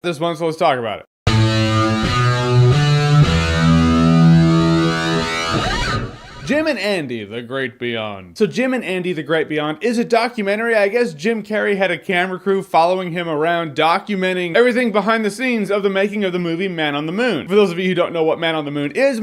this one, so let's talk about it. Jim and Andy, The Great Beyond. So Jim and Andy, The Great Beyond is a documentary. I guess Jim Carrey had a camera crew following him around, documenting everything behind the scenes of the making of the movie Man on the Moon. For those of you who don't know what Man on the Moon is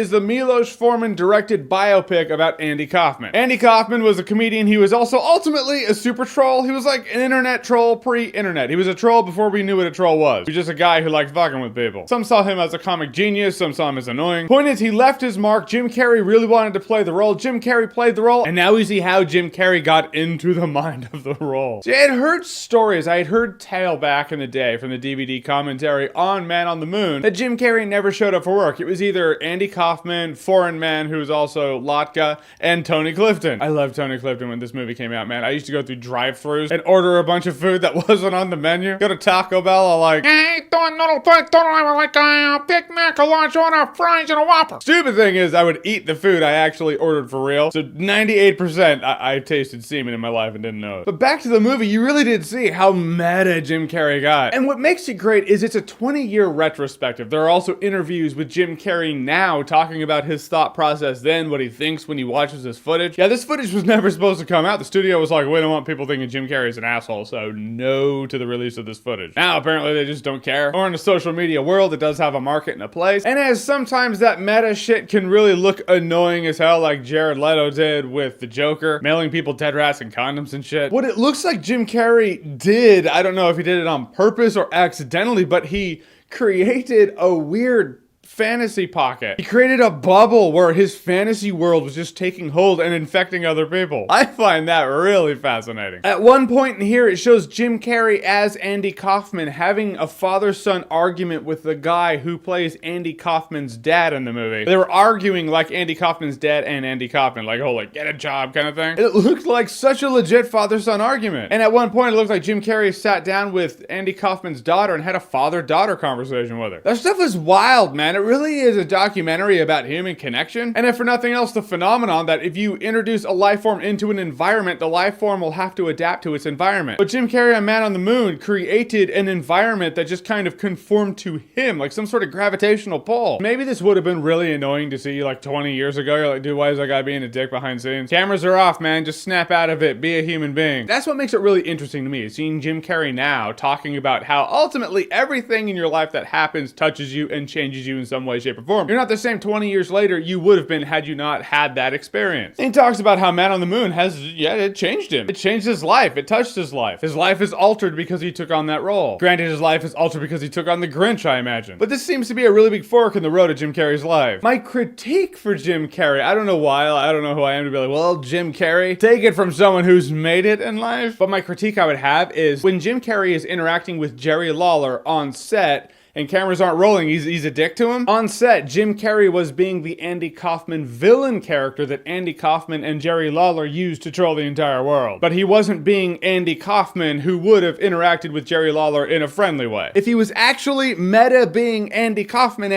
the Milos Forman directed biopic about Andy Kaufman. Andy Kaufman was a comedian. He was also ultimately a super troll. He was like an internet troll pre-internet. He was a troll before we knew what a troll was. He was just a guy who liked fucking with people. Some saw him as a comic genius, some saw him as annoying. Point is, he left his mark. Jim Carrey really wanted to play the role. Jim Carrey played the role, and now we see how Jim Carrey got into the mind of the role. See, I had heard stories, I had heard tale back in the day from the DVD commentary on Man on the Moon that Jim Carrey never showed up for work. It was either Andy Kaufman, Foreign Man, who was also Latka, and Tony Clifton. I loved Tony Clifton when this movie came out, man. I used to go through drive-thrus and order a bunch of food that wasn't on the menu. Go to Taco Bell, I'm like, hey, I would like a Big Mac, a large order, fries, and a Whopper. Stupid thing is, I would eat the food I actually ordered for real. So 98% I tasted semen in my life and didn't know it. But back to the movie, you really did see how meta Jim Carrey got. And what makes it great is it's a 20-year retrospective. There are also interviews with Jim Carrey now talking about his thought process then, what he thinks when he watches this footage. Yeah, this footage was never supposed to come out. The studio was like, we don't want people thinking Jim Carrey's an asshole, so no to the release of this footage. Now, apparently they just don't care. Or in the social media world, it does have a market and a place. And as sometimes that meta shit can really look annoying as hell, like Jared Leto did with the Joker, mailing people dead rats and condoms and shit. What it looks like Jim Carrey did, I don't know if he did it on purpose or accidentally, but he created a weird fantasy pocket. He created a bubble where his fantasy world was just taking hold and infecting other people. I find that really fascinating. At one point in here, it shows Jim Carrey as Andy Kaufman having a father-son argument with the guy who plays Andy Kaufman's dad in the movie. They were arguing like Andy Kaufman's dad and Andy Kaufman, like, oh, like, get a job kind of thing. It looked like such a legit father-son argument. And at one point, it looked like Jim Carrey sat down with Andy Kaufman's daughter and had a father-daughter conversation with her. That stuff is wild, man. It really is a documentary about human connection. And if for nothing else, the phenomenon that if you introduce a life form into an environment, the life form will have to adapt to its environment. But Jim Carrey on Man on the Moon created an environment that just kind of conformed to him, like some sort of gravitational pull. Maybe this would have been really annoying to see like 20 years ago. You're like, dude, why is that guy being a dick behind scenes? Cameras are off, man. Just snap out of it. Be a human being. That's what makes it really interesting to me, is seeing Jim Carrey now talking about how ultimately everything in your life that happens touches you and changes you in some way, shape, or form. You're not the same 20 years later you would have been had you not had that experience. And he talks about how Man on the Moon has, yeah, it changed him. It changed his life. It touched his life. His life is altered because he took on that role. Granted, his life is altered because he took on the Grinch, I imagine. But this seems to be a really big fork in the road of Jim Carrey's life. My critique for Jim Carrey, I don't know why, I don't know who I am to be like, well, Jim Carrey, take it from someone who's made it in life. But my critique I would have is when Jim Carrey is interacting with Jerry Lawler on set, and cameras aren't rolling, he's a dick to him. On set, Jim Carrey was being the Andy Kaufman villain character that Andy Kaufman and Jerry Lawler used to troll the entire world. But he wasn't being Andy Kaufman, who would have interacted with Jerry Lawler in a friendly way. If he was actually meta being Andy Kaufman,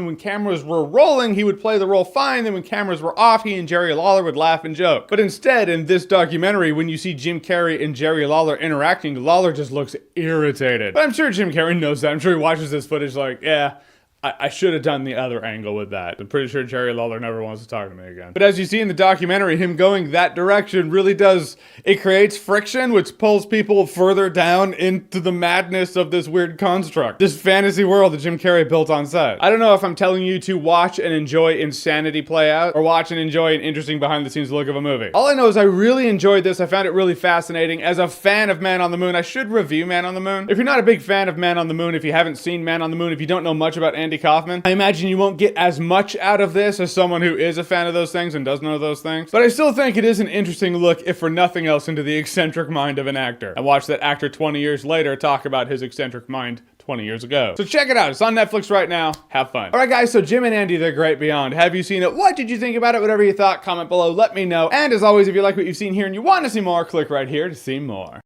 when cameras were rolling, he would play the role fine, then when cameras were off, he and Jerry Lawler would laugh and joke. But instead, in this documentary, when you see Jim Carrey and Jerry Lawler interacting, Lawler just looks irritated. But I'm sure Jim Carrey knows that. I'm sure he watches this footage like, yeah, I should have done the other angle with that. I'm pretty sure Jerry Lawler never wants to talk to me again. But as you see in the documentary, him going that direction really does, it creates friction, which pulls people further down into the madness of this weird construct. This fantasy world that Jim Carrey built on set. I don't know if I'm telling you to watch and enjoy insanity play out, or watch and enjoy an interesting behind the scenes look of a movie. All I know is I really enjoyed this. I found it really fascinating. As a fan of Man on the Moon, I should review Man on the Moon. If you're not a big fan of Man on the Moon, if you haven't seen Man on the Moon, if you don't know much about Andy Kaufman, I imagine you won't get as much out of this as someone who is a fan of those things and does know those things. But I still think it is an interesting look, if for nothing else, into the eccentric mind of an actor. And watch that actor 20 years later talk about his eccentric mind 20 years ago. So check it out. It's on Netflix right now. Have fun. All right, guys. So Jim and Andy, The Great Beyond. Have you seen it? What did you think about it? Whatever you thought, comment below. Let me know. And as always, if you like what you've seen here and you want to see more, click right here to see more.